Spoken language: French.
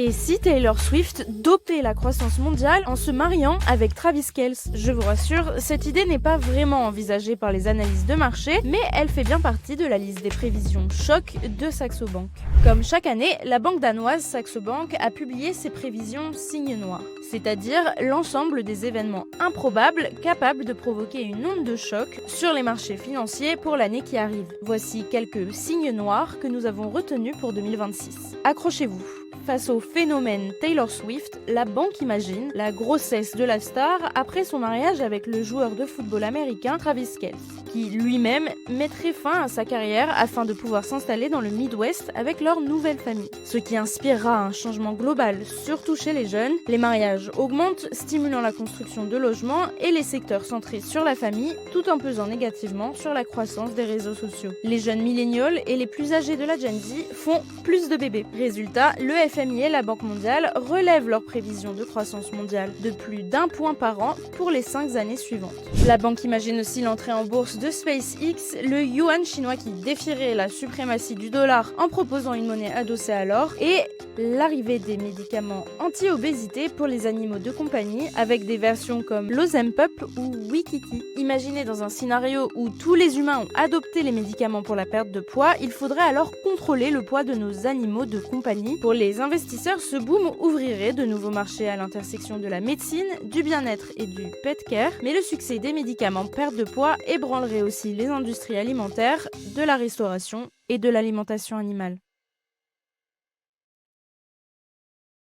Et si Taylor Swift dopait la croissance mondiale en se mariant avec Travis Kelce? Je vous rassure, cette idée n'est pas vraiment envisagée par les analyses de marché, mais elle fait bien partie de la liste des prévisions choc de Saxo Bank. Comme chaque année, la banque danoise Saxo Bank a publié ses prévisions signes noirs, c'est-à-dire l'ensemble des événements improbables capables de provoquer une onde de choc sur les marchés financiers pour l'année qui arrive. Voici quelques signes noirs que nous avons retenus pour 2026. Accrochez-vous. Face au phénomène Taylor Swift, la banque imagine la grossesse de la star après son mariage avec le joueur de football américain Travis Kelce, qui lui-même mettrait fin à sa carrière afin de pouvoir s'installer dans le Midwest avec leur nouvelle famille. Ce qui inspirera un changement global, surtout chez les jeunes. Les mariages augmentent, stimulant la construction de logements et les secteurs centrés sur la famille, tout en pesant négativement sur la croissance des réseaux sociaux. Les jeunes millénials et les plus âgés de la Gen Z font plus de bébés. Résultat, le FMI et la Banque mondiale relèvent leurs prévisions de croissance mondiale de plus d'1 point par an pour les 5 années suivantes. La banque imagine aussi l'entrée en bourse de SpaceX, le yuan chinois qui défierait la suprématie du dollar en proposant une monnaie adossée à l'or, et l'arrivée des médicaments anti-obésité pour les animaux de compagnie avec des versions comme l'Ozempic ou Wikiti. Imaginez dans un scénario où tous les humains ont adopté les médicaments pour la perte de poids, il faudrait alors contrôler le poids de nos animaux de compagnie. Pour les investisseurs, ce boom ouvrirait de nouveaux marchés à l'intersection de la médecine, du bien-être et du pet care, mais le succès des médicaments perte de poids ébranlerait aussi les industries alimentaires, de la restauration et de l'alimentation animale.